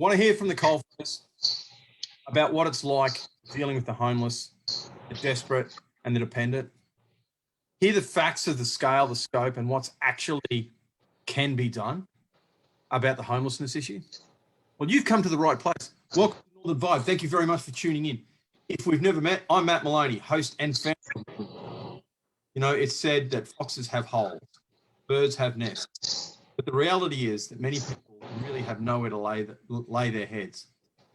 Want to hear from the coalface about what it's like dealing with the homeless, the desperate, and the dependent. Hear the facts of the scale, the scope, and what's actually can be done about the homelessness issue. Well, you've come to the right place. Welcome to Northern Vibe. Thank you very much for tuning in. If we've never met, I'm Matt Maloney, host and founder. You know, it's said that foxes have holes, birds have nests, but the reality is that many people really have nowhere to lay their heads.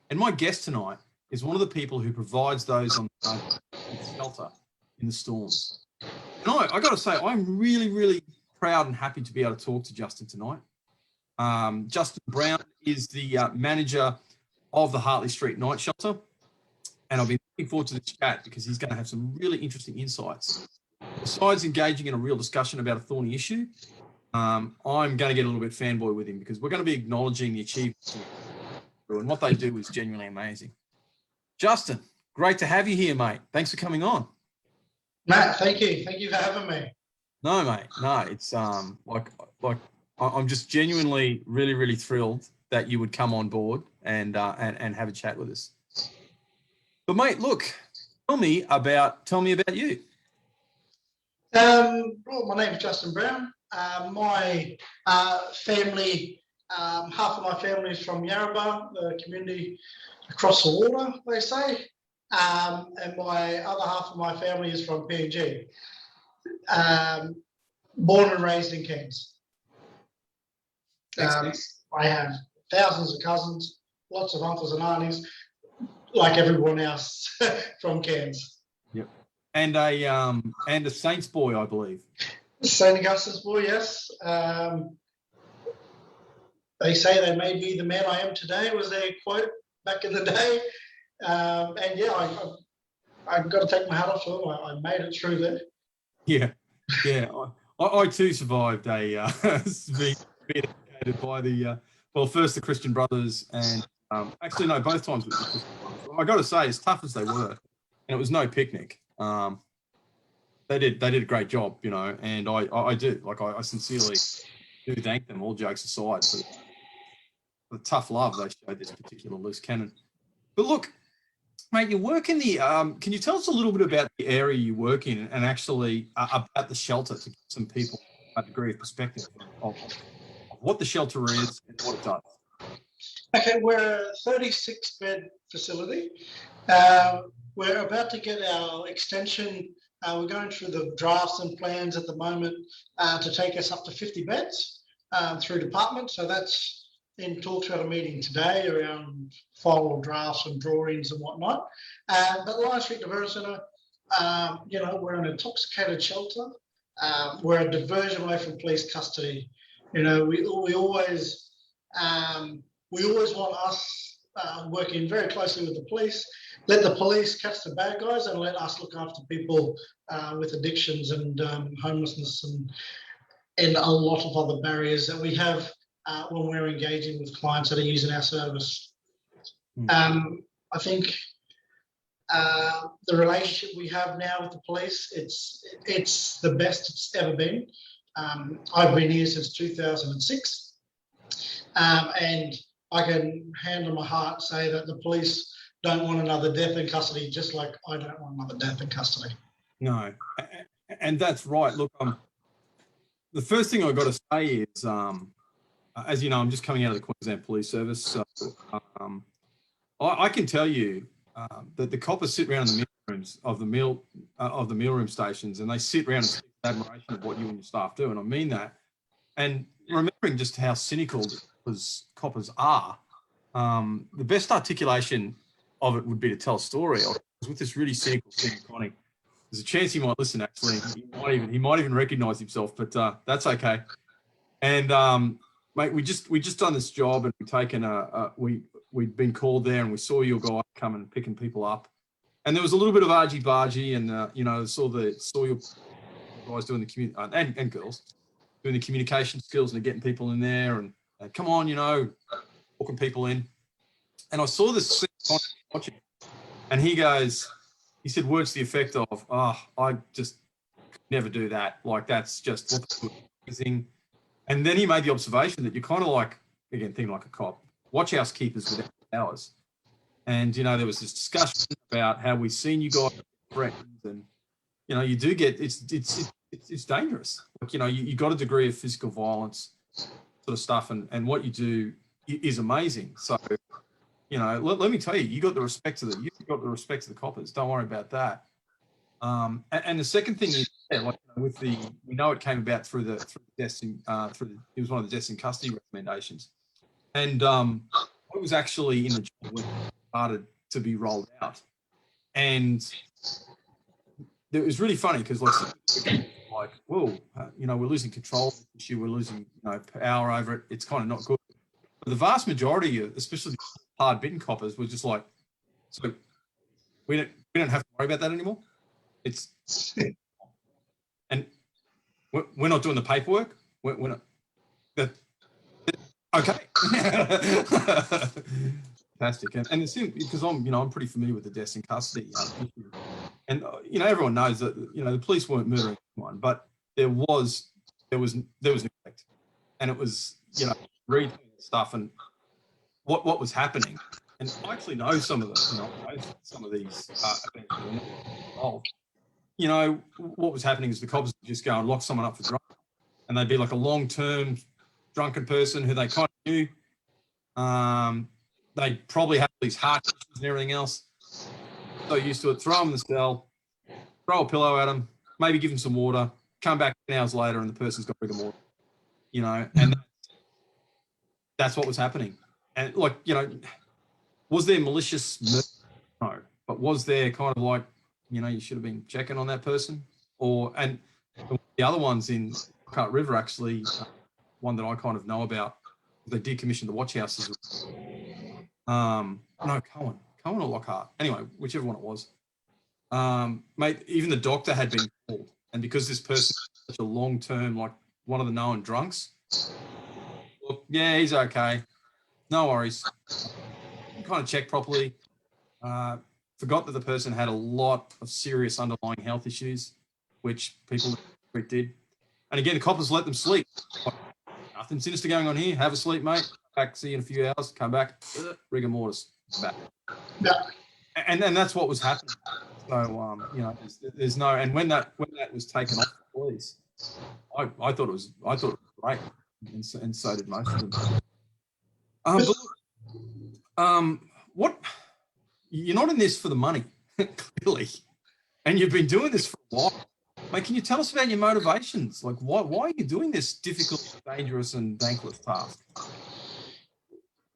And my guest tonight is one of the people who provides those on the road with shelter in the storms. And I got to say, I'm really proud and happy to be able to talk to Justin tonight. Justin Brown is the manager of the Hartley Street Night Shelter. And I'll be looking forward to this chat because he's going to have some really interesting insights. Besides engaging in a real discussion about a thorny issue, I'm going to get a little bit fanboy with him because we're going to be acknowledging the achievements and what they do is genuinely amazing. Justin, great to have you here, mate. Thanks for coming on. Matt, thank you. Thank you for having me. No, mate. No, it's like I'm just genuinely really thrilled that you would come on board and have a chat with us. But mate, look, tell me about you. Well, my name is Justin Brown. My family, half of my family is from Yarrabah, the community across the water, they say, and my other half of my family is from PNG. Born and raised in Cairns. I have thousands of cousins, lots of uncles and aunties, like everyone else from Cairns. Yep. And a Saints boy, I believe. St. Augustine's boy, yes. They say they made me the man I am today, was their quote back in the day. And yeah, I've got to take my hat off to them. I made it through there. Yeah. I too survived being educated by the, first the Christian Brothers and actually, no, both times it was the Christian Brothers. I got to say, as tough as they were, and it was no picnic, they did a great job, you know, and I do, like, I sincerely do thank them, all jokes aside, for the tough love they showed this particular loose cannon. But look, mate, you work in the, can you tell us a little bit about the area you work in and actually about the shelter to give some people a degree of perspective of what the shelter is and what it does? Okay, we're a 36-bed facility. We're about to get our extension. We're going through the drafts and plans at the moment to take us up to 50 beds through department. So that's in talks at a meeting today around final drafts and drawings and whatnot. But Lion Street Diversion Centre, you know, we're an intoxicated shelter. We're a diversion away from police custody. You know, we always want us working very closely with the police. Let the police catch the bad guys and let us look after people with addictions and homelessness and a lot of other barriers that we have when we're engaging with clients that are using our service. I think the relationship we have now with the police, it's the best it's ever been. I've been here since 2006, and I can hand on my heart say that the police don't want another death in custody, just like I don't want another death in custody. No, and that's right. Look, the first thing I've got to say is, as you know, I'm just coming out of the Queensland Police Service, so I can tell you that the coppers sit around in the meal rooms of the mealroom stations, and they sit around and speak with admiration of what you and your staff do, and I mean that. And remembering just how cynical coppers are, the best articulation of it would be to tell a story. I was with this really cynical Connie. There's a chance he might listen. Actually, he might even recognise himself, but that's okay. And mate, we just done this job, and we'd been called there, and we saw your guy coming picking people up, and there was a little bit of argy-bargy, and you know, saw your guys doing the and girls doing the communication skills and getting people in there, and come on, you know, walking people in. And I saw this watching, and he said words to the effect of, I just never do that. Like, that's just what thing. And then he made the observation that you're kind of like, again, thinking like a cop, watch house keepers without powers. And, you know, there was this discussion about how we've seen you guys threatened, and, you know, you do get, it's dangerous. Like, you know, you got a degree of physical violence sort of stuff, and what you do is amazing. So, you know, let me tell you, you got the respect of the coppers. Don't worry about that. And the second thing is, yeah, like, with we know it came about through the deaths in, it was one of the deaths in custody recommendations, and I was actually in the job when it started to be rolled out, and it was really funny because like, whoa, you know, we're losing control of the issue, we're losing, you know, power over it. It's kind of not good. But the vast majority of, especially the hard bitten coppers, were just like, so we don't have to worry about that anymore. It's and we're not doing the paperwork. We're not. Okay. Fantastic. And it's because I'm pretty familiar with the deaths in custody issue. And you know, everyone knows that, you know, the police weren't murdering anyone, but there was neglect, and it was, you know, reading stuff and what was happening. And I actually know some of the, you know, some of these events were not involved. You know, what was happening is the cops would just go and lock someone up for drunk, and they'd be like a long-term drunken person who they kind of knew. They probably have these heart issues and everything else. So used to it, throw them in the cell, throw a pillow at them, maybe give them some water, come back 10 hours later and the person's got rigor mortis, you know, and that's what was happening. And like, you know, was there malicious murder? No, but was there kind of like, you know, you should have been checking on that person? And the other ones in Cut River, actually, one that I kind of know about, they decommissioned the watch houses. No, Cohen or Lockhart. Anyway, whichever one it was. Mate, even the doctor had been called. And because this person is such a long-term, like one of the known drunks, look, yeah, he's okay. No worries. Kind of checked properly. Forgot that the person had a lot of serious underlying health issues, which people did. And again, the coppers let them sleep. Nothing sinister going on here. Have a sleep, mate. Back, see you in a few hours. Come back. Rigor mortis. Back. Yeah. And that's what was happening. So you know, there's no. And when that was taken off the police, I thought it was great, and so did most of them. What? You're not in this for the money, clearly, and you've been doing this for a while. Mate, can you tell us about your motivations? Like, why are you doing this difficult, dangerous, and thankless task?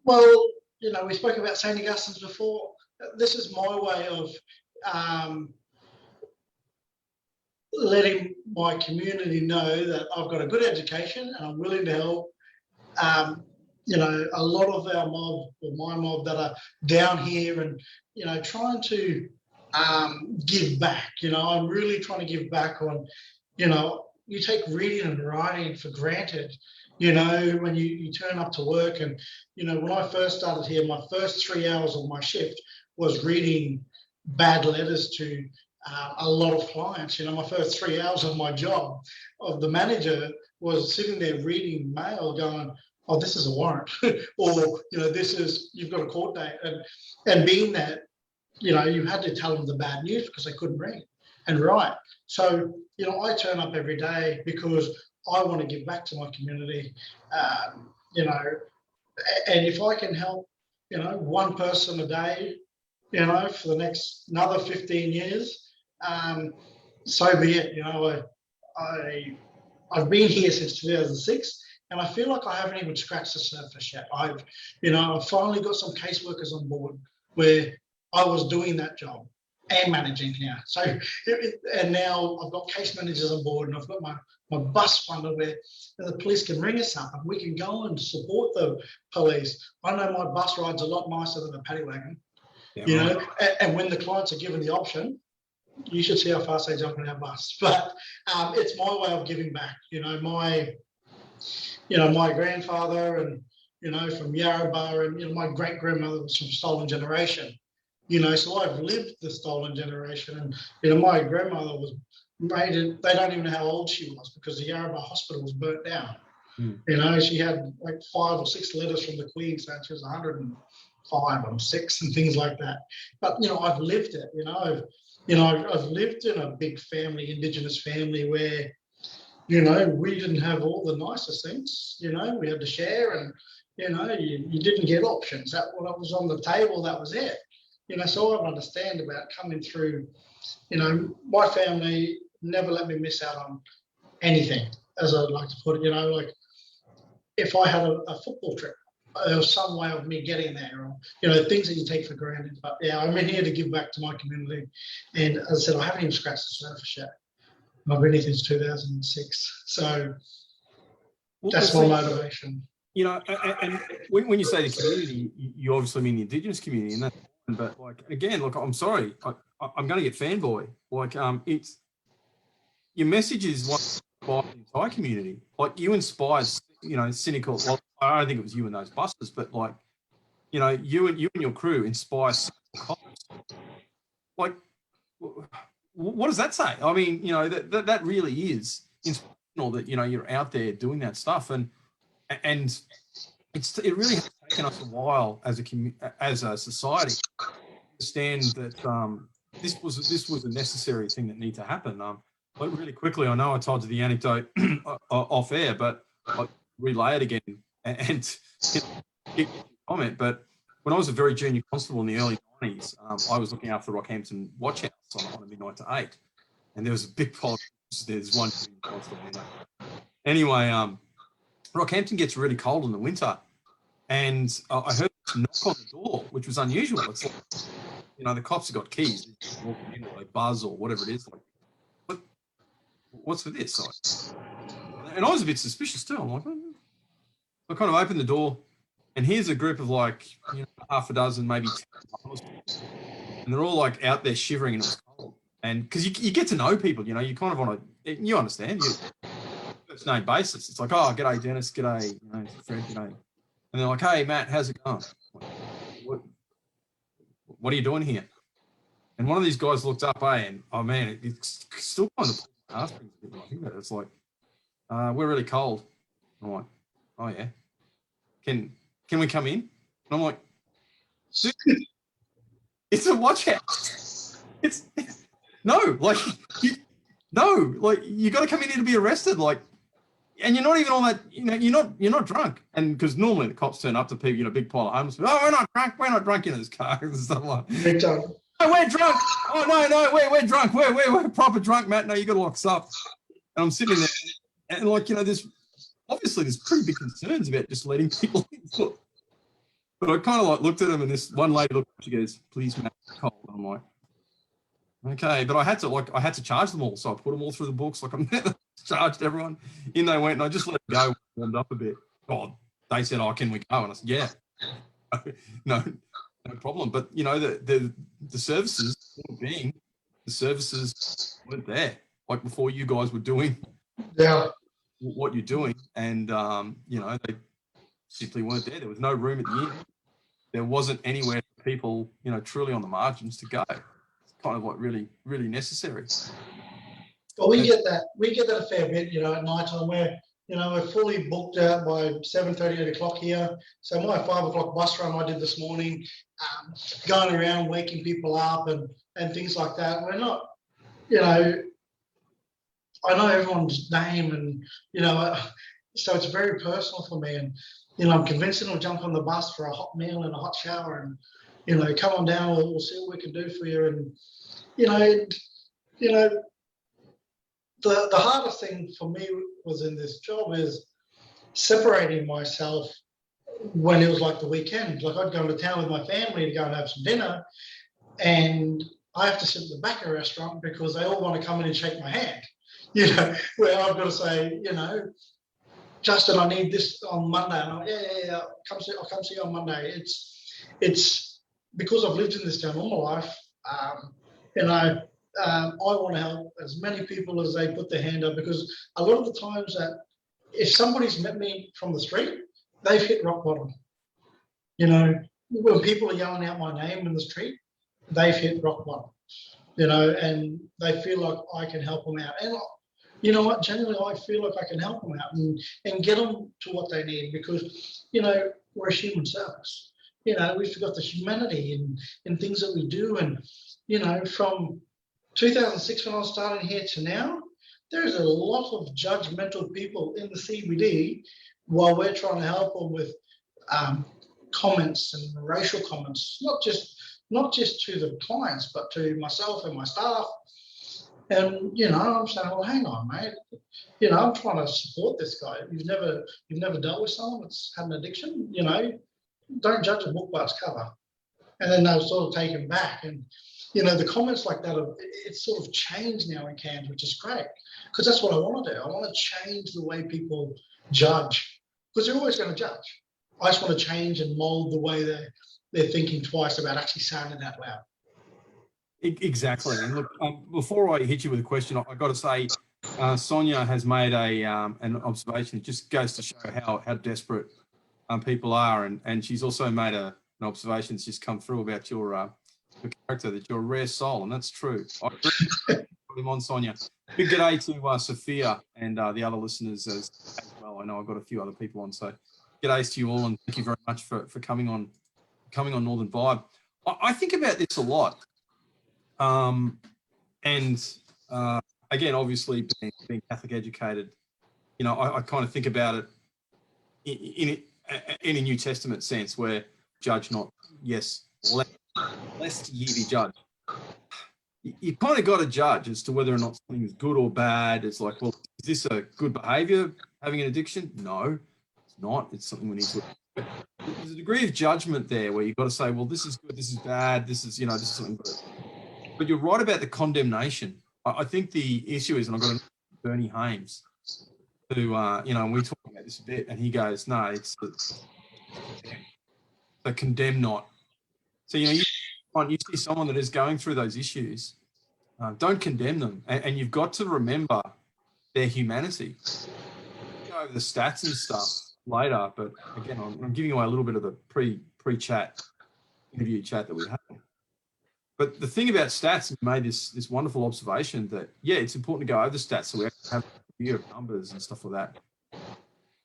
Well, you know, we spoke about St. Augustine's before. This is my way of letting my community know that I've got a good education and I'm willing to help. You know, a lot of our mob, or my mob, that are down here and, you know, trying to give back. You know, I'm really trying to give back on, you know, you take reading and writing for granted, you know, when you turn up to work. And, you know, when I first started here, my first 3 hours of my shift was reading bad letters to a lot of clients. You know, my first 3 hours of my job, of the manager, was sitting there reading mail going, oh, this is a warrant, or, you know, this is, you've got a court date. And being that, you know, you had to tell them the bad news because they couldn't read and write. So, you know, I turn up every day because I want to give back to my community, you know, and if I can help, you know, one person a day, you know, for the next another 15 years, so be it. You know, I've been here since 2006. And I feel like I haven't even scratched the surface yet. I've finally got some caseworkers on board where I was doing that job and managing here. So, and now I've got case managers on board, and I've got my bus funder where the police can ring us up and we can go and support the police. I know my bus ride's a lot nicer than a paddy wagon, you know, and when the clients are given the option, you should see how fast they jump in our bus. But it's my way of giving back. You know, my grandfather, and, you know, from Yarrabah, and, you know, my great grandmother was from Stolen Generation, you know, so I've lived the Stolen Generation. And, you know, my grandmother was they don't even know how old she was because the Yarrabah hospital was burnt down. You know, she had like 5 or 6 letters from the Queen saying she was 105 and 6 and things like that. But you know, I've lived it. I've lived in a big family, Indigenous family, where we didn't have all the nicest things. We had to share, and you didn't get options. That what was on the table, that was it. So I understand about coming through. My family never let me miss out on anything, as I'd like to put it. Like if I had a football trip, there was some way of me getting there, or things that you take for granted. But yeah, I'm in here to give back to my community, and as I said, I haven't even scratched the surface yet. I've been here since 2006, so that's my motivation. And when you say the community, you obviously mean the Indigenous community, and that. But like again, look, I'm sorry, I'm going to get fanboy. Like, it's your message is what inspires the entire community. Like you inspired, cynical. Well, I don't think it was you in those buses, but like, you and your crew inspire cops. Like, what does that say? I mean, that really is inspirational that you're out there doing that stuff, and it really has taken us a while as a society to understand that this was a necessary thing that needed to happen. But really quickly, I know I told you the anecdote off air, but I'll relay it again and comment. But when I was a very junior constable in the early 90s, I was looking after the Rockhampton Watch House on a midnight to 8, and there was a big pile. There's one junior constable. Anyway, Rockhampton gets really cold in the winter, and I heard a knock on the door, which was unusual. It's like, the cops have got keys, they buzz or whatever it is. Like, what's with this? And I was a bit suspicious too. I'm like, I kind of opened the door, and here's a group of like half a dozen, maybe 10, and they're all like out there shivering, and it was cold. And because you get to know people, you kind of want to, you understand, first name basis. It's like, oh, g'day Dennis, g'day, Fred, g'day. And they're like, hey, Matt, how's it going? What are you doing here? And one of these guys looked up, and oh man, it's still kind of asking. I think about it. It's like, we're really cold. I'm like, oh yeah, can we come in? And I'm like, it's a watch house. It's no, like you got to come in here to be arrested, like. And you're not even on that, you're not drunk. And because normally the cops turn up to people, big pile of homeless people. Oh, we're not drunk in this car and stuff like that. Oh, we're drunk. Oh, no, we're drunk. We're proper drunk, Matt. No, you got to lock us up. And I'm sitting there and like, there's pretty big concerns about just letting people in. But I kind of like looked at him, and this one lady looked, she goes, please, Matt, it's cold. And I'm like, okay, but I had to charge them all, so I put them all through the books. Like I'm charged everyone. In they went, and I just let it go, warmed up a bit. God, they said, "Oh, can we go?" And I said, "Yeah, no problem." But the services weren't there. Like before, you guys were doing what you're doing, and they simply weren't there. There was no room at the inn. There wasn't anywhere for people, truly on the margins to go. Kind of like really, really necessary. Well, we get that a fair bit, at night time where, we're fully booked out by 7:30, 8 o'clock here. So my 5 o'clock bus run I did this morning, going around waking people up and things like that. We're not, I know everyone's name and, so it's very personal for me. And, I'm convinced they'll jump on the bus for a hot meal and a hot shower and, come on down, we'll see what we can do for you. And, the hardest thing for me was in this job is separating myself when it was like the weekend. Like I'd go into town with my family to go and have some dinner, and I have to sit at the back of a restaurant because they all want to come in and shake my hand. Where I've got to say, Justin, I need this on Monday. And yeah, I'll come see you on Monday. It's because I've lived in this town all my life. I want to help as many people as they put their hand up, because a lot of the times that if somebody's met me from the street, they've hit rock bottom. When people are yelling out my name in the street, they've hit rock bottom, and they feel like I can help them out. And you know what, generally I feel like I can help them out and get them to what they need, because, we're a human service. We've got the humanity in things that we do. And, from 2006 when I was starting here to now, there's a lot of judgmental people in the CBD while we're trying to help them with comments and racial comments, not just to the clients, but to myself and my staff. And I'm saying, well, hang on, mate. I'm trying to support this guy. You've never dealt with someone that's had an addiction. Don't judge a book by its cover. And then they're sort of taken back. And the comments like that, it's sort of changed now in Cairns, which is great, because that's what I want to do. I want to change the way people judge, because they're always going to judge. I just want to change and mold the way they're thinking twice about actually saying it out loud. Exactly. And look, before I hit you with a question, I got to say, Sonia has made an observation. It just goes to show how desperate people are, and she's also made an observation that's just come through about your character, that you're a rare soul, and that's true. I agree. Put him on, Sonia. Big g'day to Sophia and the other listeners as well. I know I've got a few other people on, so g'days to you all, and thank you very much for coming on Northern Vibe. I think about this a lot. Again, obviously being Catholic educated, I kind of think about it in a New Testament sense, where judge not, yes, lest ye be judged. You kind of got to judge as to whether or not something is good or bad. It's like, well, is this a good behavior, having an addiction? No, it's not. It's something we need to. There's a degree of judgment there where you've got to say, well, this is good, this is bad, this is something good. But you're right about the condemnation. I think the issue is, and I've got to Bernie Hames, who, and we talk about this a bit, and he goes, no, it's so condemn not. So, you see someone that is going through those issues, don't condemn them. And you've got to remember their humanity. We'll go over the stats and stuff later, but again, I'm giving away a little bit of the pre-chat interview chat that we had. But the thing about stats, you made this wonderful observation that, yeah, it's important to go over the stats so we have a view of numbers and stuff like that.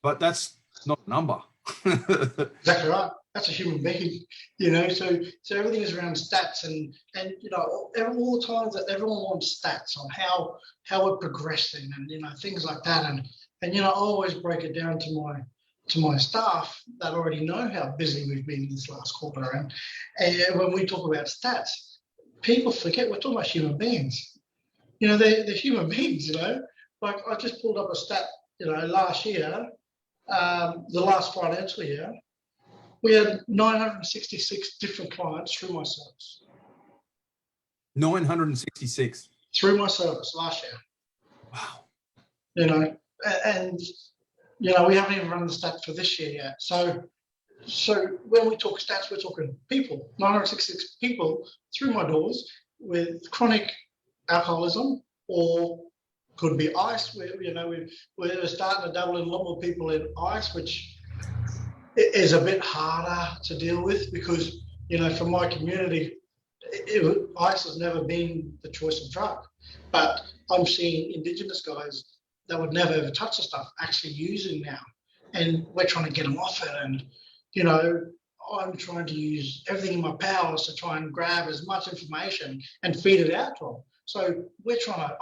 But that's not a number. Exactly right. That's a human being, so everything is around stats and all the times that everyone wants stats on how we're progressing and things like that. And I always break it down to my staff that already know how busy we've been this last quarter. And when we talk about stats, people forget we're talking about human beings. They're human beings, Like I just pulled up a stat, last year, the last financial year, we had 966 different clients through my service. 966? Through my service last year. Wow. And we haven't even run the stats for this year yet. So when we talk stats, we're talking people, 966 people through my doors with chronic alcoholism, or could be ice. We're starting to double in a lot more people in ice, which is a bit harder to deal with because, from my community, ice has never been the choice of drug. But I'm seeing Indigenous guys that would never ever touch the stuff actually using now. And we're trying to get them off it. And, I'm trying to use everything in my powers to try and grab as much information and feed it out to them. So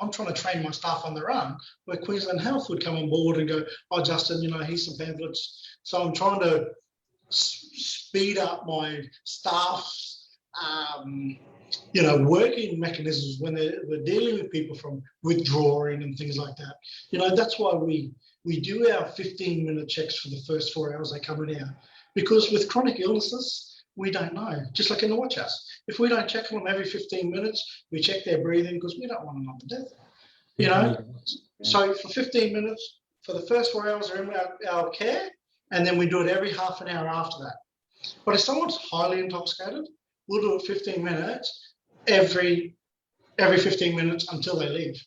I'm trying to train my staff on the run, where Queensland Health would come on board and go, oh, Justin, here's some pamphlets. So I'm trying to speed up my staff's, working mechanisms when we're dealing with people from withdrawing and things like that. That's why we do our 15-minute checks for the first 4 hours they come in here. Because with chronic illnesses, we don't know, just like in the watch house. If we don't check on them every 15 minutes, we check their breathing because we don't want them up to death. Yeah. So for 15 minutes, for the first 4 hours, they're in our care, and then we do it every half an hour after that. But if someone's highly intoxicated, we'll do it 15 minutes every 15 minutes until they leave,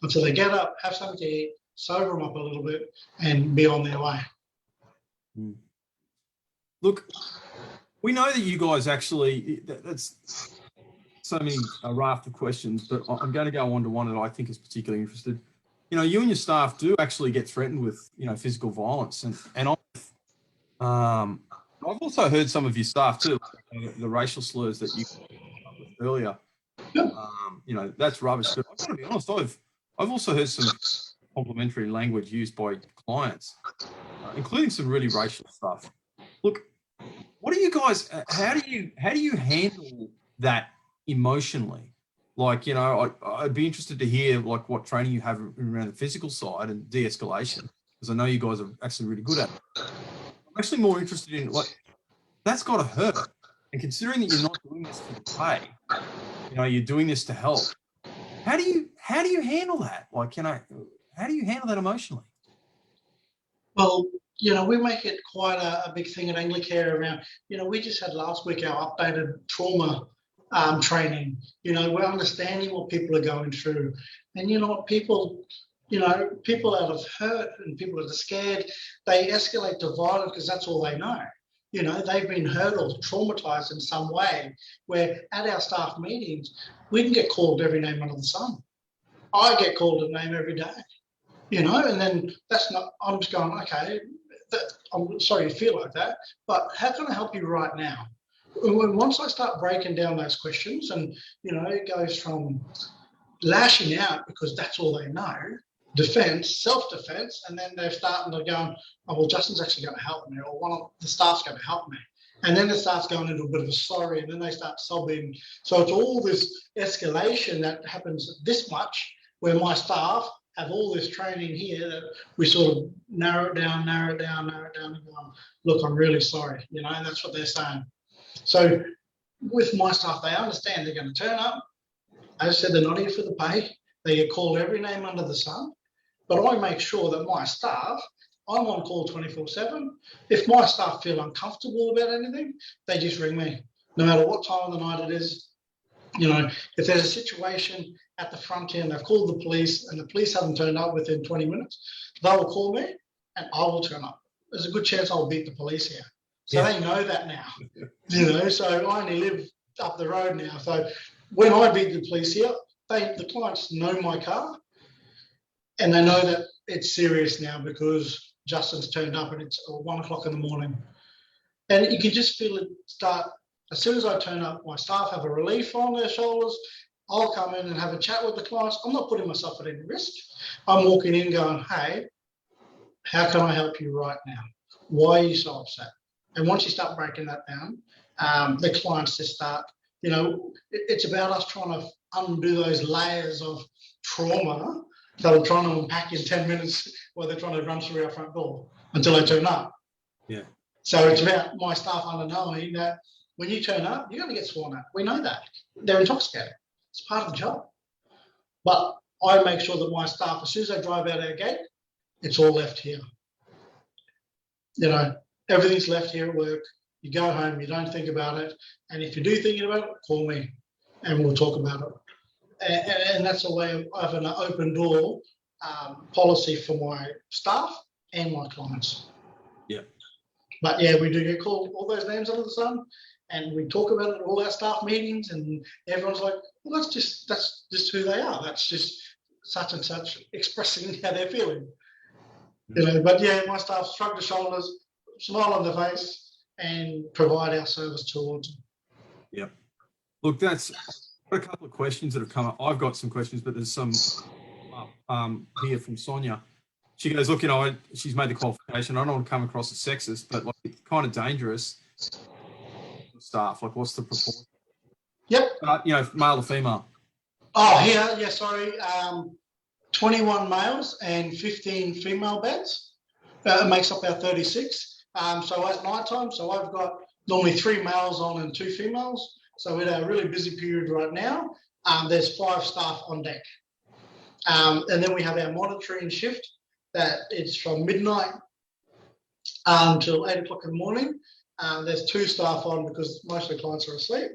until they get up, have something to eat, sober them up a little bit, and be on their way. Look, we know that you guys actually, that's so many raft of questions, but I'm going to go on to one that I think is particularly interested. you know, you and your staff do actually get threatened with, you know, physical violence, and I've also heard some of your staff too, the racial slurs that you up with earlier. You know, that's rubbish. But I've got to be honest, I've also heard some complimentary language used by clients, including some really racial stuff. Look, what do you guys? How do you handle that emotionally? Like, you know, I'd be interested to hear like what training you have around the physical side and de-escalation, because I know you guys are actually really good at it. I'm actually more interested in like that's got to hurt, and considering that you're not doing this for the pay, you know, you're doing this to help. How do you handle that? Like, you know, how do you handle that emotionally? Well, you know, we make it quite a big thing at Anglicare around, you know, we just had last week our updated trauma training. You know, we're understanding what people are going through. And you know what, people out of hurt and people that are scared, they escalate to violence because that's all they know. You know, they've been hurt or traumatized in some way, where at our staff meetings, we can get called every name under the sun. I get called a name every day, you know, and then that's not, I'm just going, okay, I'm sorry you feel like that, but how can I help you right now? Once I start breaking down those questions, and, you know, it goes from lashing out because that's all they know, defense, self-defense, and then they're starting to go, oh, well, Justin's actually going to help me, or one of the staff's going to help me. And then it starts going into a bit of a sorry, and then they start sobbing. So it's all this escalation that happens this much, where my staff have all this training here that we sort of narrow it down, and go, look, I'm really sorry, you know, and that's what they're saying. So with my staff, they understand they're going to turn up. As I said, they're not here for the pay. They get called every name under the sun. But I make sure that my staff, I'm on call 24/7. If my staff feel uncomfortable about anything, they just ring me, no matter what time of the night it is. You know, if there's a situation at the front end, they've called the police and the police haven't turned up within 20 minutes, they'll call me and I will turn up. There's a good chance I'll beat the police here. So they know that now, you know, so I only live up the road now. So when I beat the police here, the clients know my car and they know that it's serious now because Justin's turned up and it's 1 o'clock in the morning. And you can just feel it start. As soon as I turn up, my staff have a relief on their shoulders. I'll come in and have a chat with the clients. I'm not putting myself at any risk. I'm walking in going, hey, how can I help you right now? Why are you so upset? And once you start breaking that down, the clients just start, you know, it's about us trying to undo those layers of trauma that I'm trying to unpack in 10 minutes while they're trying to run through our front door until they turn up. Yeah. So it's about my staff knowing that when you turn up, you're going to get sworn at. We know that. They're intoxicated. It's part of the job. But I make sure that my staff, as soon as they drive out our gate, it's all left here. You know, everything's left here at work. You go home, you don't think about it. And if you do think about it, call me and we'll talk about it. And that's a way of an open door policy for my staff and my clients. Yeah. But yeah, we do get called all those names under the sun, and we talk about it at all our staff meetings, and everyone's like, well, that's just who they are. That's just such and such expressing how they're feeling. You know, but yeah, my staff shrug the shoulders, smile on the face, and provide our service towards them. Yeah. Look, that's got a couple of questions that have come up. I've got some questions, but there's some here from Sonia. She goes, look, you know, she's made the qualification. I don't want to come across as sexist, but like it's kind of dangerous staff. Like, what's the proportion? Yep. You know, male to female. Oh, here, yeah, sorry. 21 males and 15 female beds. It makes up our 36. So at night time, so I've got normally 3 males on and 2 females. So in a really busy period right now, there's 5 staff on deck. And then we have our monitoring shift that it's from midnight until 8 o'clock in the morning. There's 2 staff on because most of the clients are asleep.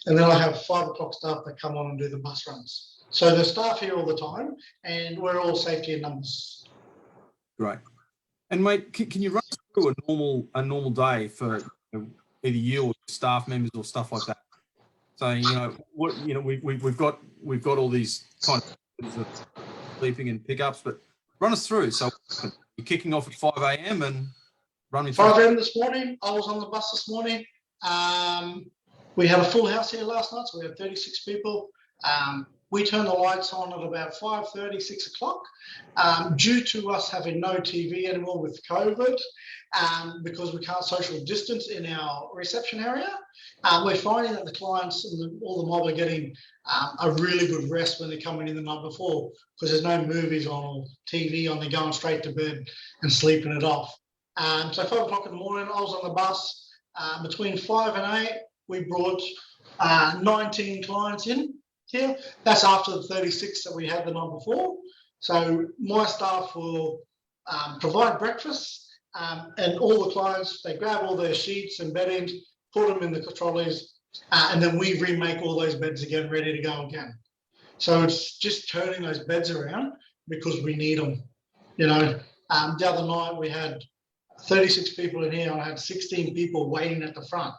And then I have 5 o'clock staff that come on and do the bus runs. So there's staff here all the time, and we're all safety in numbers. Right. And mate, can you run through a normal day for either you or staff members or stuff like that? So you know what we've got all these kind of sleeping and pickups, but run us through. So you're kicking off at 5 a.m. and running 5 a.m. this morning. I was on the bus this morning. We had a full house here last night, so we had 36 people. We turned the lights on at about 5:30, 6 o'clock, due to us having no TV anymore with COVID, because we can't social distance in our reception area. We're finding that the clients and all the mob are getting a really good rest when they're coming in the night before, because there's no movies on or TV on. They're going straight to bed and sleeping it off. So 5 o'clock in the morning, I was on the bus. Between 5 and 8, we brought 19 clients in here. That's after the 36 that we had the night before. So my staff will provide breakfast, and all the clients, they grab all their sheets and beddings, put them in the trolleys, and then we remake all those beds again, ready to go again. So it's just turning those beds around because we need them. You know, the other night we had 36 people in here, and I had 16 people waiting at the front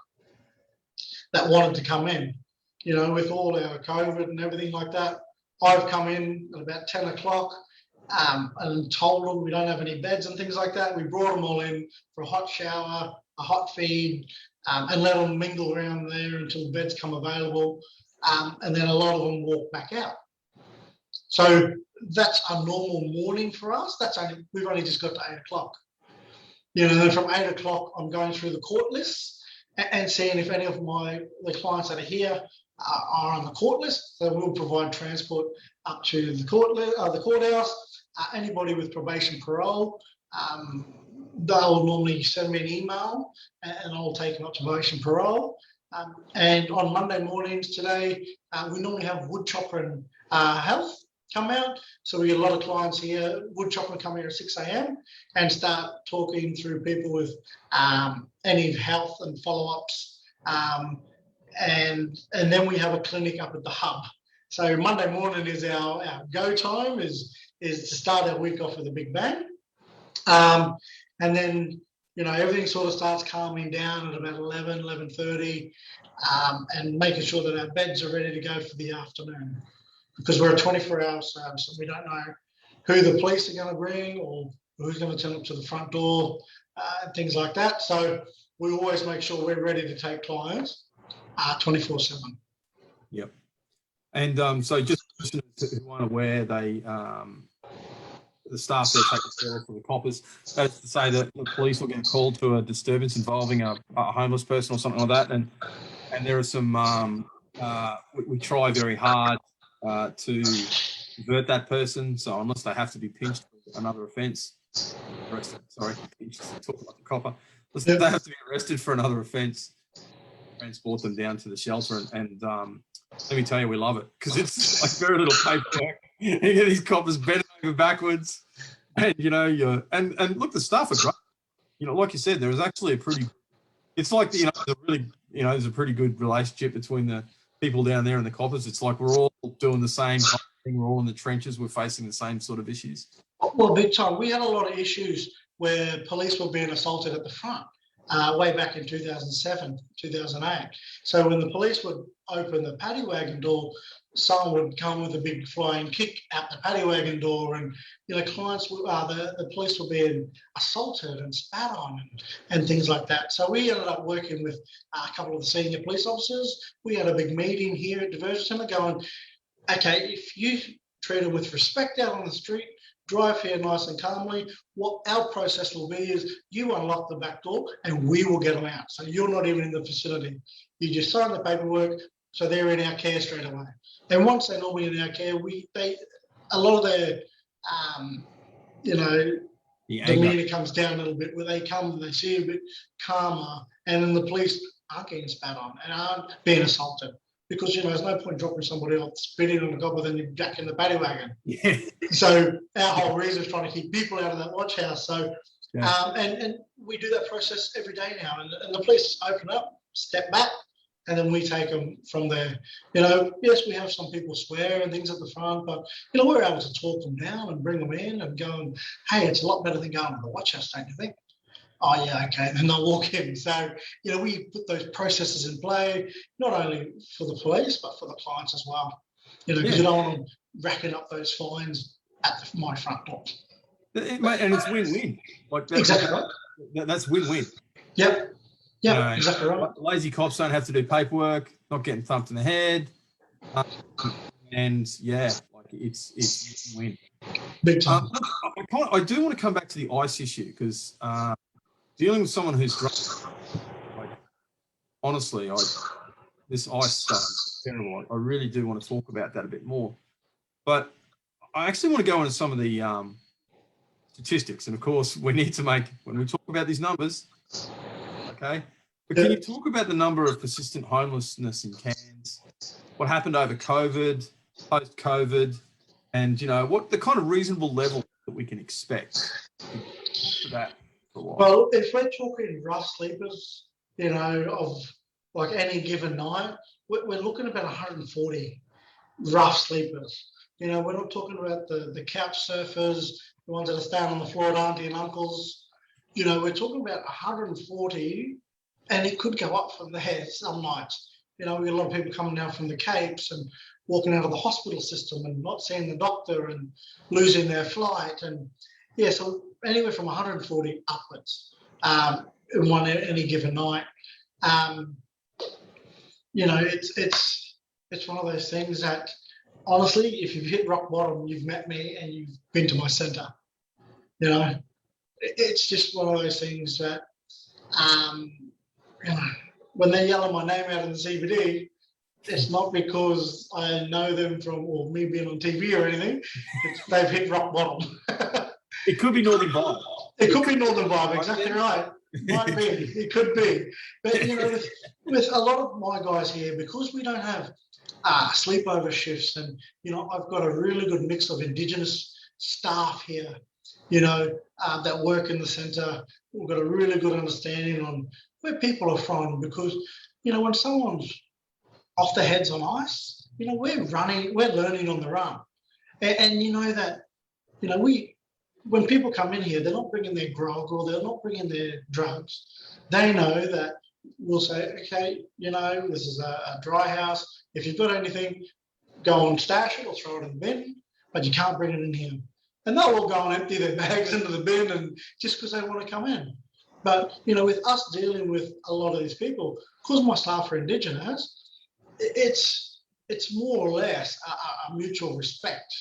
that wanted to come in. You know, with all our COVID and everything like that, I've come in at about 10 o'clock and told them we don't have any beds and things like that. We brought them all in for a hot shower, a hot feed, and let them mingle around there until the beds come available. And then a lot of them walk back out. So that's a normal morning for us. We've only just got to 8 o'clock. You know, then from 8 o'clock, I'm going through the court lists and seeing if any of the clients that are here are on the court list. So we'll provide transport up to the courthouse. Anybody with probation parole, they'll normally send me an email, and I'll take them up to probation parole. And on Monday mornings today, we normally have wood chopper and health come out. So we get a lot of clients here. Wood chopper come here at 6 a.m. and start talking through people with any health and follow-ups. And then we have a clinic up at the hub. So Monday morning is our go time, is to start our week off with a big bang. And then, you know, everything sort of starts calming down at about 11, 11:30, and making sure that our beds are ready to go for the afternoon. Because we're a 24-hour service, and we don't know who the police are going to bring or who's going to turn up to the front door, things like that. So we always make sure we're ready to take clients 24/7. Yep. And so just who aren't aware, the staff there take the call for the coppers. That is to say that the police will get called to a disturbance involving a homeless person or something like that, and there are some we try very hard to convert that person. So unless they have to be pinched for another offence, arrested. Sorry, pinched. Talk about the copper. Unless they have to be arrested for another offence, transport them down to the shelter, and let me tell you, we love it because it's like very little paperwork. You get these coppers bending over backwards, and you know, and look, the staff are great. You know, like you said, there was actually a pretty. It's like there's a pretty good relationship between the people down there and the coppers. It's like we're all doing the same kind of thing. We're all in the trenches. We're facing the same sort of issues. Well, big time. We had a lot of issues where police were being assaulted at the front. Way back in 2007, 2008. So when the police would open the paddy wagon door, someone would come with a big flying kick out the paddy wagon door, and you know, the police were being assaulted and spat on and things like that. So we ended up working with a couple of the senior police officers. We had a big meeting here at Diversion Centre going, okay, if you treat them with respect out on the street, drive here nice and calmly, what our process will be is you unlock the back door and we will get them out. So you're not even in the facility. You just sign the paperwork, so they're in our care straight away. And once they're normally in our care, a lot of their, demeanour comes down a little bit, where they come and they see a bit calmer, and then the police aren't getting spat on and aren't being assaulted. Because, you know, there's no point dropping somebody off, spitting on the copper, then you're back in the paddy wagon. Yeah. So our whole reason is trying to keep people out of that watch house. So, yeah. And we do that process every day now. And the police open up, step back, and then we take them from there. You know, yes, we have some people swear and things at the front, but, you know, we're able to talk them down and bring them in and go, hey, it's a lot better than going to the watch house, don't you think? Oh, yeah, okay. And they'll walk in. So, you know, we put those processes in play, not only for the police, but for the clients as well. You know, because you don't want them racking up those fines at my front door. Mate, and it's win-win. Like Exactly right. That's win-win. Yep. Yeah, exactly right. Lazy cops don't have to do paperwork, not getting thumped in the head, and yeah, like it's win. Big time. I do want to come back to the ice issue because dealing with someone who's drunk, like, honestly, this ice stuff is terrible. I really do want to talk about that a bit more, but I actually want to go into some of the statistics, and of course, we need to make when we talk about these numbers. Okay, but can you talk about the number of persistent homelessness in Cairns? What happened over COVID, post-COVID, and what the kind of reasonable level that we can expect for that for a while? Well, if we're talking rough sleepers, of like any given night, we're looking at about 140 rough sleepers. We're not talking about the couch surfers, the ones that are staying on the floor at auntie and uncles. We're talking about 140, and it could go up from there some nights. We get a lot of people coming down from the Capes and walking out of the hospital system and not seeing the doctor and losing their flight. And yeah, so anywhere from 140 upwards in any given night. It's one of those things that, honestly, if you've hit rock bottom, you've met me and you've been to my centre. It's just one of those things that, when they yell my name out in the CBD, it's not because I know them or me being on TV or anything. They've hit rock bottom. It could be Northern Vibe. It could be Northern Vibe, exactly right. Might be. It could be. But, with a lot of my guys here, because we don't have sleepover shifts, and, I've got a really good mix of Indigenous staff here, that work in the centre. We've got a really good understanding on where people are from, because, when someone's off their heads on ice, we're learning on the run. And that, when people come in here, they're not bringing their grog or they're not bringing their drugs. They know that we'll say, okay, this is a dry house. If you've got anything, go and stash it or throw it in the bin, but you can't bring it in here. And they'll all go and empty their bags into the bin, and just because they want to come in. But, with us dealing with a lot of these people, because my staff are Indigenous, it's more or less a mutual respect,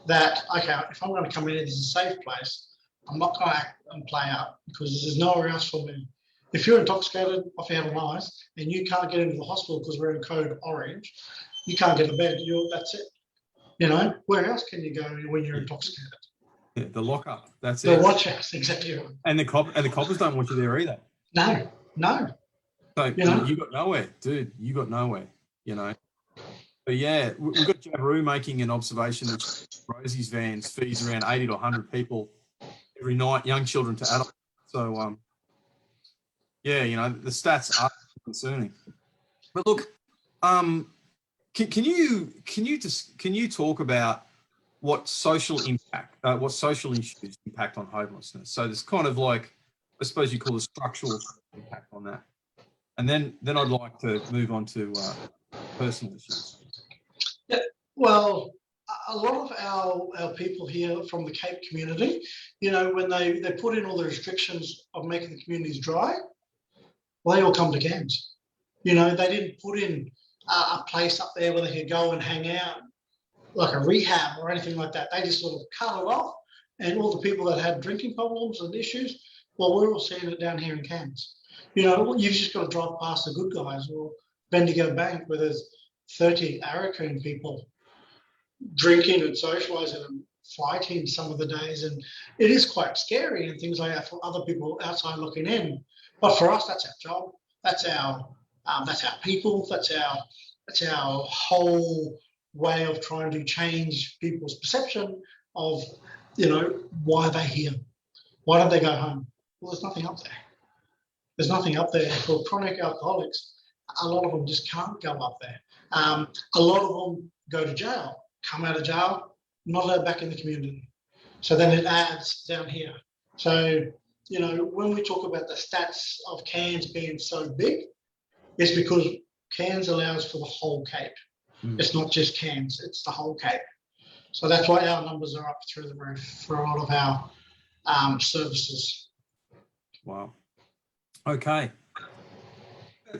that, okay, if I'm going to come in, this is a safe place. I'm not going to act and play up because there's nowhere else for me. If you're intoxicated off your head on ice and you can't get into the hospital because we're in code orange, you can't get to bed. That's it. Where else can you go when you're intoxicated? Yeah, the lockup. That's the it. The watch house, exactly right. And the coppers don't want you there either. No. So you got nowhere, dude. You got nowhere. But yeah, we've got Jabiru making an observation that Rosie's vans feeds around 80 to 100 people every night, young children to adults. So yeah, the stats are concerning. But look, can you talk about what social issues impact on homelessness? So there's kind of like, I suppose you call the structural impact on that, and then I'd like to move on to personal issues. Yeah, well, a lot of our people here from the Cape community, when they put in all the restrictions of making the communities dry, well, they all come to Cairns. They didn't put in a place up there where they could go and hang out, like a rehab or anything like that. They just sort of cut it off, and all the people that had drinking problems and issues, well, we're all seeing it down here in Cairns. You've just got to drive past the Good Guys or Bendigo Bank where there's 30 Arakoon people drinking and socialising and fighting some of the days, and it is quite scary and things like that for other people outside looking in. But for us, that's our job. That's our people. That's our whole way of trying to change people's perception of, why are they here? Why don't they go home? Well, there's nothing up there. There's nothing up there for chronic alcoholics. A lot of them just can't go up there. A lot of them go to jail, come out of jail, not allowed back in the community. So then it adds down here. So, when we talk about the stats of Cairns being so big, it's because Cairns allows for the whole Cape. It's not just Cairns, it's the whole Cape. So that's why our numbers are up through the roof for a lot of our services. Wow. Okay.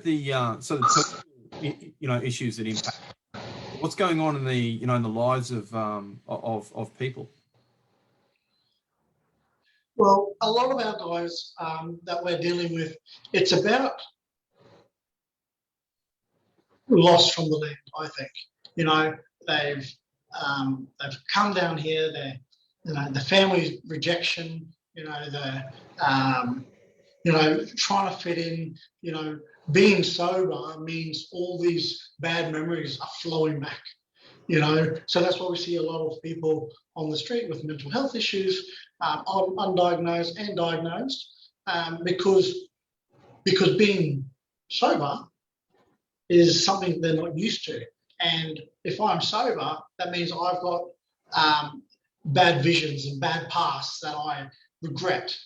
The personal, issues that impact. What's going on in the in the lives of people? Well, a lot of our guys that we're dealing with, it's about loss from the land. I think they've come down here. They the family rejection. Trying to fit in. Being sober means all these bad memories are flowing back. So that's why we see a lot of people on the street with mental health issues, undiagnosed and diagnosed, because being sober is something they're not used to. And if I'm sober, that means I've got bad visions and bad pasts that I regret.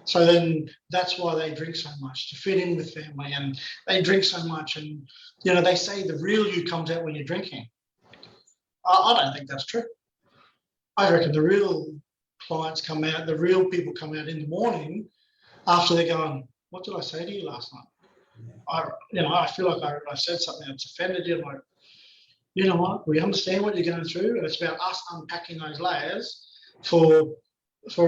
So then that's why they drink so much, to fit in with family, and they drink so much. And, they say the real you comes out when you're drinking. I don't think that's true. I reckon the real clients come out, the real people come out in the morning after they're going, what did I say to you last night? I feel like I said something that's offended you. I'm like, you know what? We understand what you're going through, and it's about us unpacking those layers for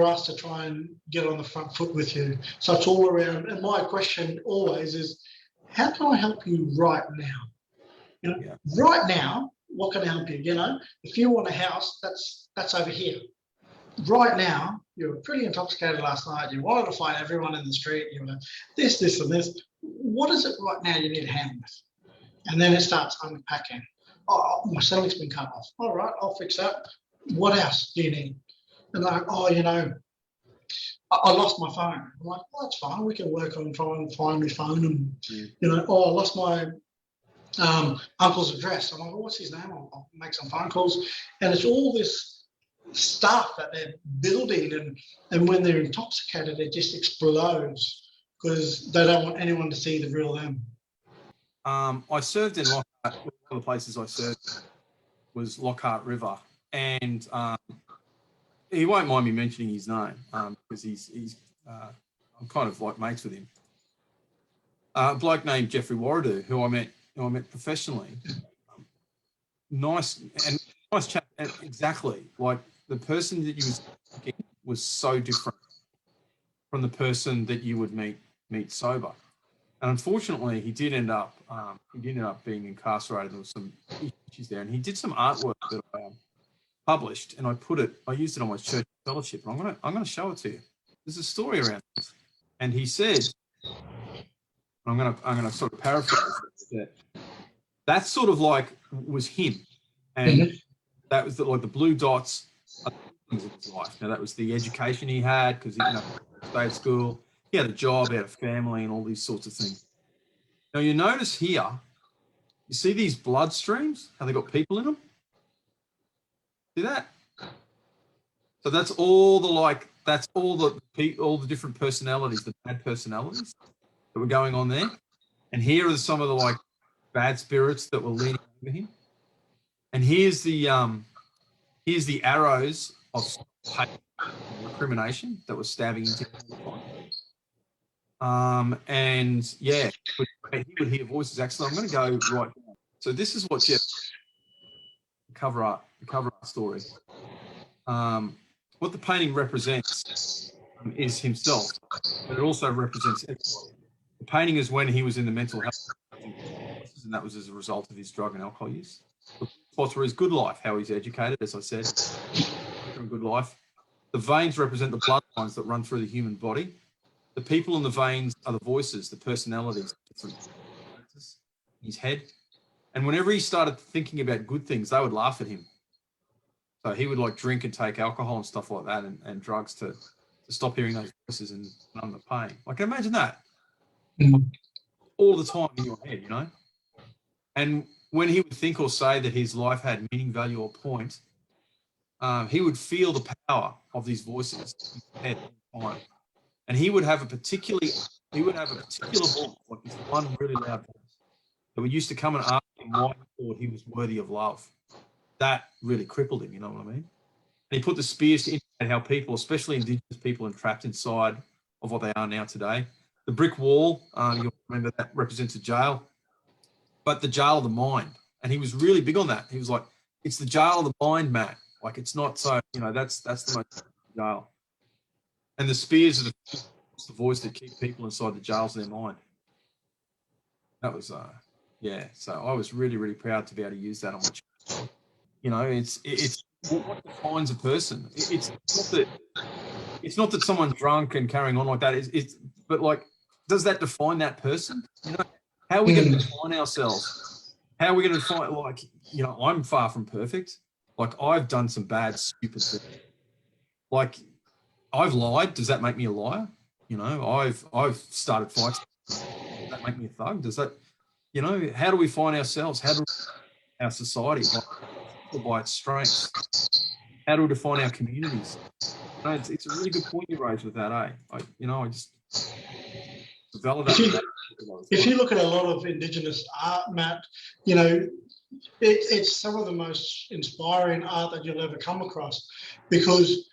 us to try and get on the front foot with you. So it's all around. And my question always is, how can I help you right now? Right now, what can I help you? If you want a house, that's over here. Right now, you were pretty intoxicated last night. You wanted to fight everyone in the street. You were this, and this. What is it right now you need a hand with? And then it starts unpacking. Oh, my celling's been cut off. All right, I'll fix that. What else do you need? And they're like, I lost my phone. I'm like, well, that's fine. We can work on trying to find my phone. And, I lost my uncle's address. I'm like, well, what's his name? I'll make some phone calls. And it's all this stuff that they're building. And when they're intoxicated, it just explodes because they don't want anyone to see the real them. I served in Lockhart. One of the places I served was Lockhart River. And he won't mind me mentioning his name because he's I'm kind of like mates with him. A bloke named Jeffrey Warridu, who I met professionally. Nice chap. Exactly, like the person that you was so different from the person that you would meet sober. And unfortunately, he did end up being incarcerated. There was some issues there, and he did some artwork that I published, and I used it on my church fellowship. And I'm gonna show it to you. There's a story around this, and he said, I'm gonna sort of paraphrase that sort of like was him, and that was like the blue dots are the things of his life. Now that was the education he had because he stayed at school, he had a job, he had a family, and all these sorts of things. Now you notice here, you see these blood streams, how they got people in them. See that? So that's all the different personalities, the bad personalities that were going on there. And here are some of the bad spirits that were leaning over him. And here's the arrows of recrimination that was stabbing into him. And yeah, he would hear voices. Actually, I'm going to go right now. So this is what Jeff cover art story. What the painting represents is himself, but it also represents everybody. The painting is when he was in the mental health, and that was as a result of his drug and alcohol use. The spots were his good life, how he's educated, as I said, good life. The veins represent the bloodlines that run through the human body. The people in the veins are the voices, the personalities, different in his head. And whenever he started thinking about good things, they would laugh at him. So he would drink and take alcohol and stuff like that and drugs to stop hearing those voices and numb the pain. Imagine that. All the time in your head, And when he would think or say that his life had meaning, value, or point, he would feel the power of these voices in his head all the time. And he would have a particular voice, like this one really loud voice, that would used to come and ask him why he thought he was worthy of love. that really crippled him. You know what I mean? And he put the spears to indicate how people, especially Indigenous people, are trapped inside of what they are now today. The brick wall, you'll remember that represents a jail, but the jail of the mind. And he was really big on that. He was like, it's the jail of the mind, Matt. Like, it's not so, that's the most jail. And the spears are the voice that keep people inside the jails of their mind. That was, yeah. So I was really, really proud to be able to use that on my channel. It's what defines a person. It's not that someone's drunk and carrying on like that. But like, does that define that person? How are we going to define ourselves? How are we going to define, like, I'm far from perfect. Like, I've done some bad, stupid things. Like, I've lied. Does that make me a liar? I've started fights. Does that make me a thug? Does that, how do we find ourselves? How do our society, by its strengths? How do we define our communities? It's a really good point you raised with that, eh? I just validate that. If you look at a lot of Indigenous art, Matt, it's some of the most inspiring art that you'll ever come across, because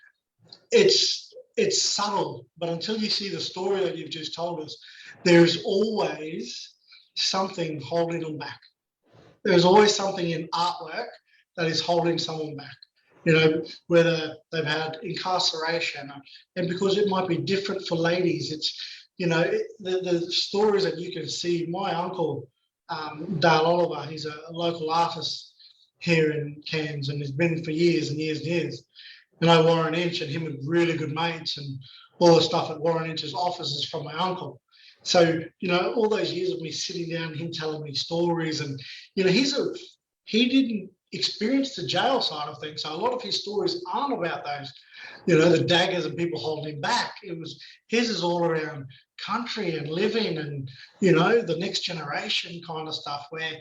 it's subtle, but until you see the story that you've just told us, there's always something holding them back. There's always something in artwork that is holding someone back, whether they've had incarceration, and because it might be different for ladies, it's, the stories that you can see. My uncle, Dale Oliver, he's a local artist here in Cairns, and has been for years and years and years. Warren Inch, and him are really good mates, and all the stuff at Warren Inch's office is from my uncle. So, all those years of me sitting down, him telling me stories, and, he didn't experience the jail side of things. So a lot of his stories aren't about those, the daggers and people holding him back. His is all around country and living and, the next generation kind of stuff where,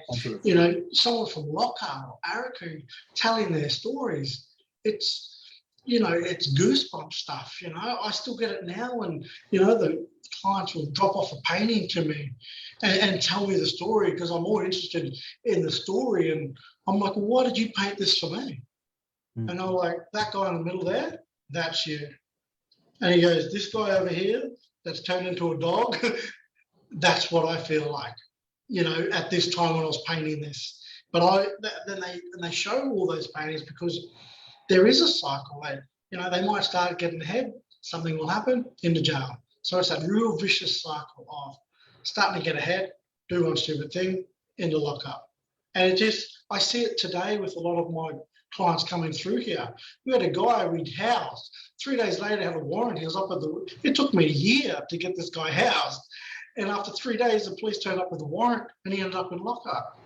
someone from Lockhart or Araku telling their stories. It's goosebump stuff. I still get it now, and the clients will drop off a painting to me and tell me the story, because I'm more interested in the story. And I'm like, well, why did you paint this for me? And I'm like, that guy in the middle there, that's you. And he goes, this guy over here that's turned into a dog, that's what I feel like, at this time when I was painting this. But then they show all those paintings, because there is a cycle. They might start getting ahead, something will happen, into jail. So it's that real vicious cycle of starting to get ahead, do one stupid thing, into lockup. And I see it today with a lot of my clients coming through here. We had a guy we'd housed. 3 days later, had a warrant. He was up it took me a year to get this guy housed. And after 3 days, the police turned up with a warrant, and he ended up in lockup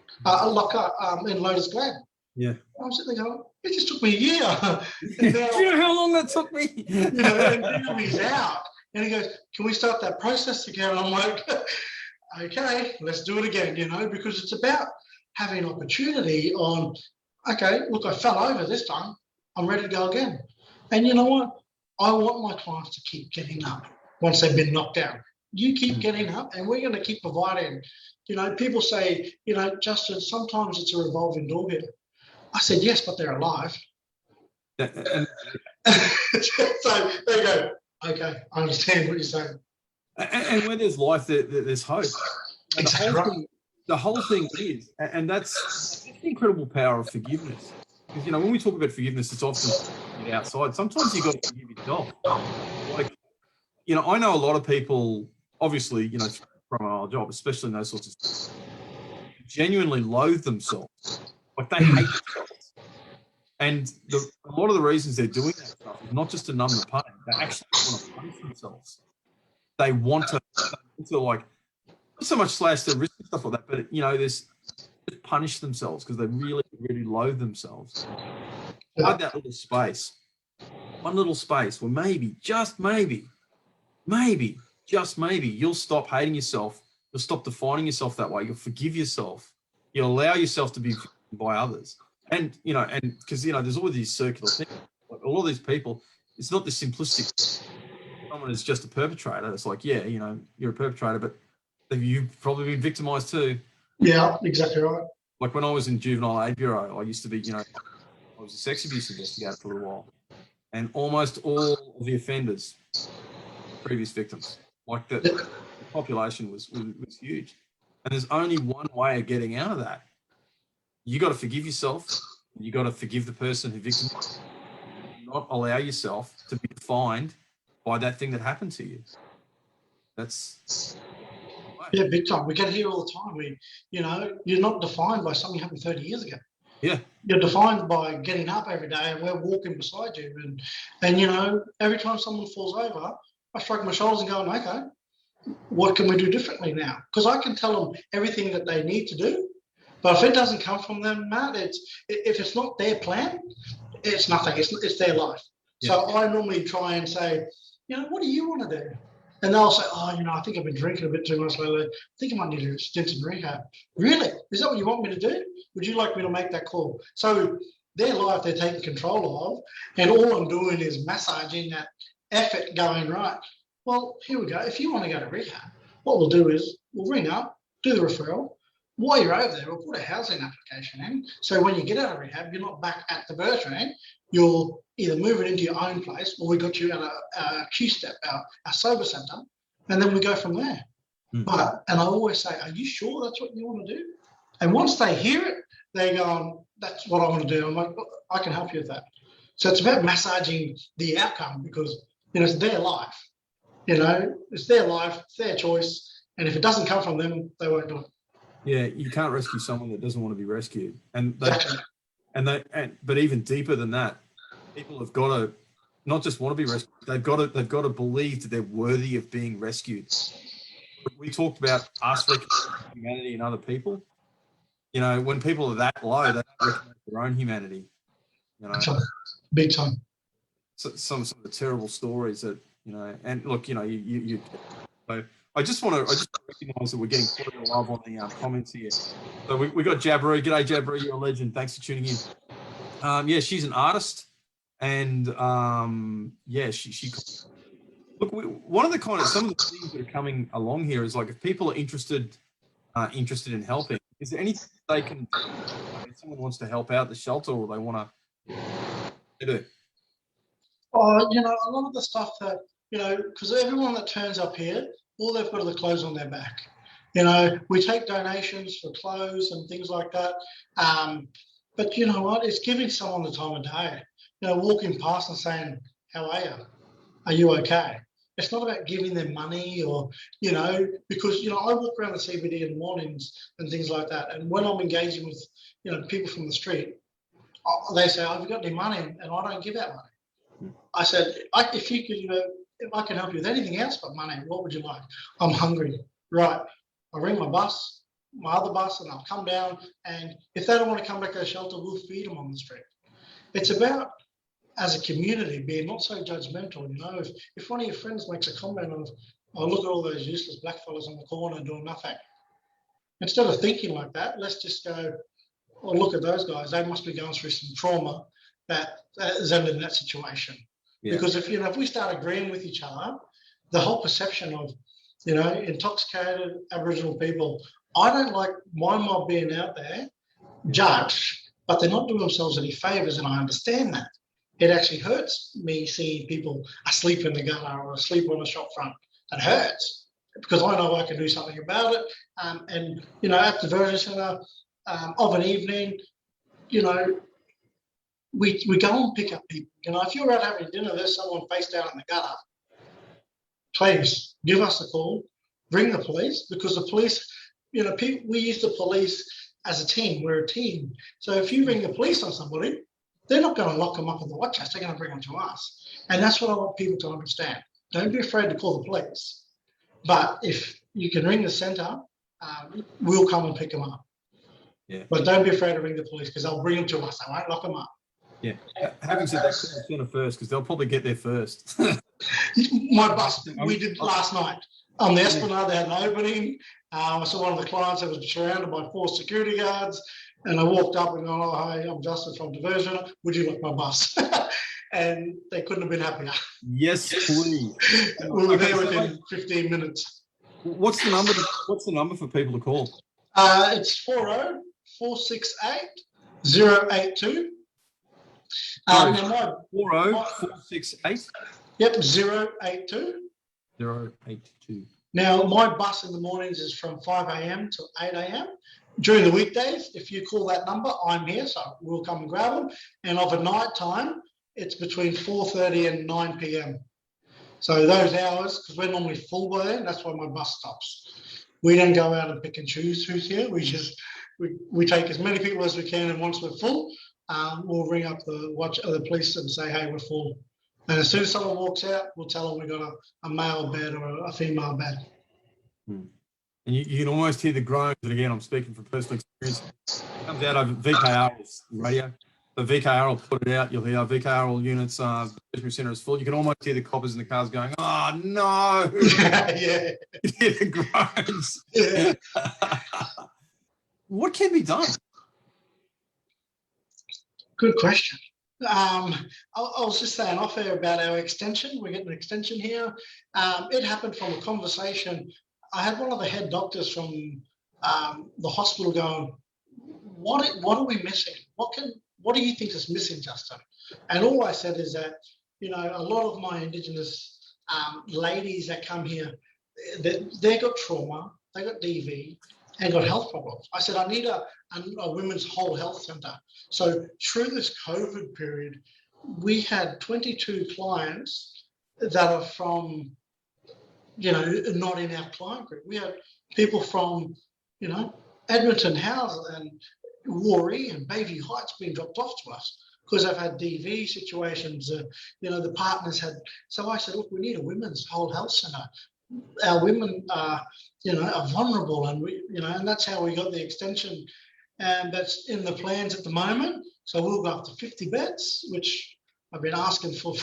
in Lotus Glen. Yeah. I'm sitting there going, it just took me a year. And now, do you know how long that took me? And now he's out. And he goes, can we start that process again? And I'm like, okay, let's do it again, because it's about having opportunity on, okay, look, I fell over this time. I'm ready to go again. And you know what? I want my clients to keep getting up once they've been knocked down. You keep getting up, and we're going to keep providing. People say, Justin, sometimes it's a revolving door here. I said, yes, but they're alive. So there you go. Okay, I understand what you're saying. And when there's life, there's hope. Exactly. The whole thing is, and that's the incredible power of forgiveness. Because, when we talk about forgiveness, it's often outside. Sometimes you've got to forgive yourself. Like, I know a lot of people, obviously, from our job, especially in those sorts of things, genuinely loathe themselves. Like, they hate themselves. And a lot of the reasons they're doing that stuff is not just to numb the pain. They actually want to punish themselves. They want to like, not so much slash their wrist and stuff like that, but, there's just punish themselves because they really, really loathe themselves. Find that little space, one little space where maybe, just maybe, you'll stop hating yourself. You'll stop defining yourself that way. You'll forgive yourself. You'll allow yourself to be forgiven by others. And, because, there's always these circular things. Like, all of these people, it's not this simplistic, someone is just a perpetrator. It's like, yeah, you're a perpetrator, but you've probably been victimized too. Yeah, exactly right. Like when I was in juvenile aid bureau, I used to be, I was a sex abuse investigator for a little while, and almost all of the offenders, previous victims, like the population was huge. And there's only one way of getting out of that. You got to forgive yourself. You got to forgive the person who victimized you. Not allow yourself to be defined by that thing that happened to you. That's Yeah, big time. We get it here all the time. You're not defined by something happened 30 years ago. Yeah. You're defined by getting up every day, and we're walking beside you. And every time someone falls over, I shrug my shoulders and go, okay, what can we do differently now? Because I can tell them everything that they need to do, but if it doesn't come from them, Matt, if it's not their plan, it's nothing. It's their life. Yeah. So I normally try and say, what do you want to do? And they'll say, I think I've been drinking a bit too much lately. I think I might need to stint in rehab. Really? Is that what you want me to do? Would you like me to make that call? So their life they're taking control of, and all I'm doing is massaging that effort going, right, well, here we go. If you want to go to rehab, what we'll do is we'll ring up, do the referral. While you're over there, we'll put a housing application in. So when you get out of rehab, you're not back at the Bertrand. You'll either move it into your own place, or we got you at a Q-step, our sober centre, and then we go from there. Mm. And I always say, are you sure that's what you want to do? And once they hear it, they go, that's what I want to do. I'm like, well, I can help you with that. So it's about massaging the outcome, because it's their life. It's their life, it's their choice. And if it doesn't come from them, they won't do it. Yeah, you can't rescue someone that doesn't want to be rescued. But even deeper than that, people have got to not just want to be rescued. They've got to believe that they're worthy of being rescued. We talked about us recognizing humanity in other people. When people are that low, they don't recognize their own humanity. Big time. So, some of the terrible stories that and look, you. So I just want to recognise that we're getting quite a love on the comments here. So we got Jabru. G'day, Jabru. You're a legend. Thanks for tuning in. She's an artist, and she. Look, one of some of the things that are coming along here is, like, if people are interested in helping, is there anything they can do? If someone wants to help out the shelter, or they want to do? A lot of the stuff that, because everyone that turns up here, all they've got are the clothes on their back. We take donations for clothes and things like that. But you know what? It's giving someone the time of day. Walking past and saying, how are you? Are you okay? It's not about giving them money or, because, I walk around the CBD in the mornings and things like that. And when I'm engaging with, people from the street, they say, have you got any money? And I don't give out money. I said, if you could, if I can help you with anything else but money, what would you like? I'm hungry. Right. I ring my other bus, and I'll come down. And if they don't want to come back to the shelter, we'll feed them on the street. It's about, as a community, being not so judgmental. If one of your friends makes a comment of, look at all those useless black fellas on the corner doing nothing. Instead of thinking like that, let's just go, look at those guys. They must be going through some trauma that is ended in that situation. Yeah. Because if we start agreeing with each other, the whole perception of, intoxicated Aboriginal people, I don't like my mob being out there judged, but they're not doing themselves any favours, and I understand that. It actually hurts me seeing people asleep in the gutter or asleep on a shop front. It hurts, because I know I can do something about it. And at the Virgin Centre of an evening, we go and pick up people. If you're out having dinner, there's someone face down in the gutter, please give us a call, ring the police, because the police, we use the police as a team. We're a team. So if you ring the police on somebody, they're not going to lock them up in the watch house. They're going to bring them to us. And that's what I want people to understand. Don't be afraid to call the police. But if you can ring the centre, we'll come and pick them up. Yeah. But don't be afraid to ring the police, because they'll bring them to us. They won't lock them up. Yeah. Having said that, call the centre first, because they'll probably get there first. My bus, we did last night. On the Esplanade, they had an opening. I saw one of the clients that was surrounded by 4 security guards. And I walked up and gone, hi, I'm Justin from Diversion. Would you like my bus? And they couldn't have been happier. Yes, please. We were there within 15 minutes. What's the number? What's the number for people to call? It's 40-468-082. Sorry, Now my, 40468 yep, 082. 082. Now, my bus in the mornings is from 5 a.m. to 8 a.m. During the weekdays, if you call that number, I'm here, so we'll come and grab them. And of a night time, it's between 4:30 and 9 p.m. So those hours, because we're normally full by then, that's why my bus stops. We don't go out and pick and choose who's here. We take as many people as we can, and once we're full, we'll ring up the police and say, hey, we're full. And as soon as someone walks out, we'll tell them we've got a male bed or a female bed. And you can almost hear the groans. And again, I'm speaking from personal experience. It comes out over VKR's radio. The VKR will put it out. You'll hear VKR units, the Treasury Centre is full. You can almost hear the coppers in the cars going, oh, no. Yeah. You hear the groans. Yeah. What can be done? Good question. I was just saying off air about our extension. We're getting an extension here. It happened from a conversation. I had one of the head doctors from the hospital going, what are we missing? What do you think is missing, Justin? And all I said is that, you know, a lot of my Indigenous ladies that come here, they got trauma, they got DV, and got health problems. I said, I need a women's whole health centre. So through this COVID period, we had 22 clients that are from, you know, not in our client group. We had people from, you know, Edmonton House and Warrie and Bayview Heights being dropped off to us because they've had DV situations. You know, the partners had. So I said, look, we need a women's whole health centre. Our women are, you know, are vulnerable, and we, you know, and that's how we got the extension, and that's in the plans at the moment. So we'll go up to 50 beds, which I've been asking for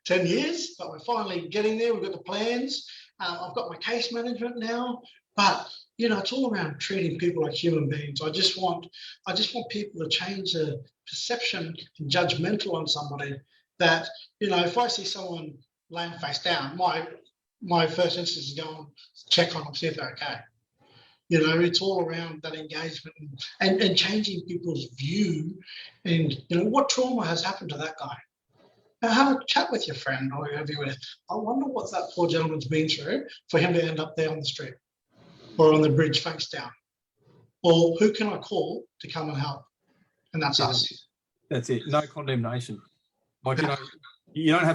10 years, but we're finally getting there. We've got the plans. I've got my case management now, but you know, it's all around treating people like human beings. I just want people to change the perception and judgmental on somebody. That, you know, if I see someone laying face down, my first instance is go and check on them, see if they're okay. You know, it's all around that engagement and changing people's view. And, you know, what trauma has happened to that guy? Now have a chat with your friend or whoever you're with. I wonder what that poor gentleman's been through for him to end up there on the street or on the bridge face down. Or who can I call to come and help? And that's us. That's it. No condemnation. Like, you know, you don't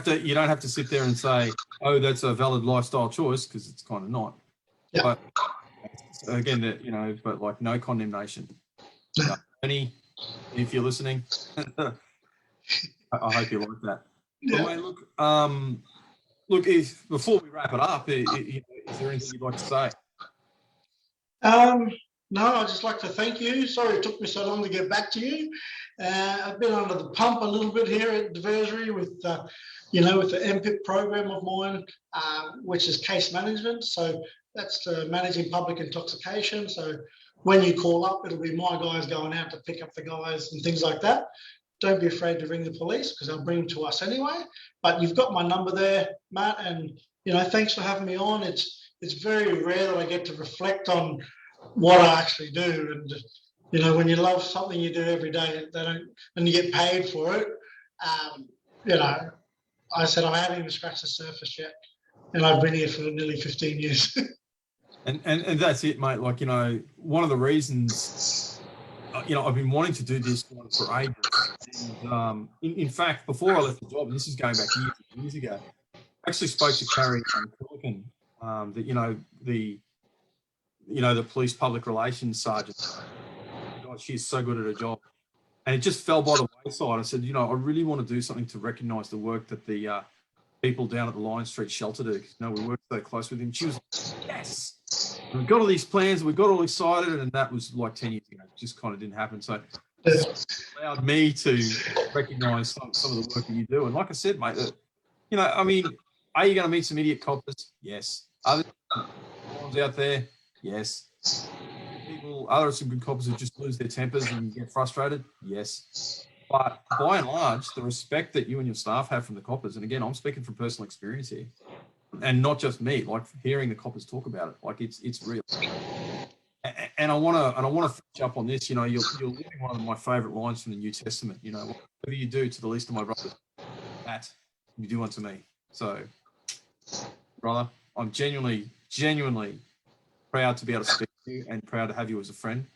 have to sit there and say, oh, that's a valid lifestyle choice, because it's kind of not. Yeah. But again, that, you know, but like no condemnation. Any, if you're listening, I hope you like that. Yeah. But mate, look, if before we wrap it up, is there anything you'd like to say? No, I'd just like to thank you. Sorry it took me so long to get back to you. I've been under the pump a little bit here at Diversionary with, you know, with the MPIP program of mine, which is case management. So that's managing public intoxication. So when you call up, it'll be my guys going out to pick up the guys and things like that. Don't be afraid to ring the police because they'll bring them to us anyway. But you've got my number there, Matt, and, you know, thanks for having me on. It's very rare that I get to reflect on what I actually do, and you know, when you love something you do every day, and you get paid for it. You know, I said I haven't even scratched the surface yet, and I've been here for nearly 15 years. and that's it, mate. Like, you know, one of the reasons, you know, I've been wanting to do this for ages. And, in fact, before I left the job, and this is going back years ago, I actually spoke to Carrie Quillican, that, you know, the police public relations sergeant. God, she's so good at her job. And it just fell by the wayside. I said, you know, I really want to do something to recognise the work that the people down at the Lion Street shelter do. You know, we worked so close with him. She was like, yes. And we've got all these plans. We got all excited. And that was like 10 years ago. It just kind of didn't happen. So it allowed me to recognise some of the work that you do. And like I said, mate, you know, I mean, are you going to meet some idiot coppers? Yes. Are there ones out there? Yes. Are there some good coppers who just lose their tempers and get frustrated? Yes. But by and large, the respect that you and your staff have from the coppers, and again, I'm speaking from personal experience here, and not just me, like hearing the coppers talk about it, like it's real. And I want to finish up on this. You know, you're living one of my favorite lines from the New Testament. You know, whatever you do to the least of my brothers, that you do unto me. So, brother, I'm genuinely proud to be able to speak to you and proud to have you as a friend.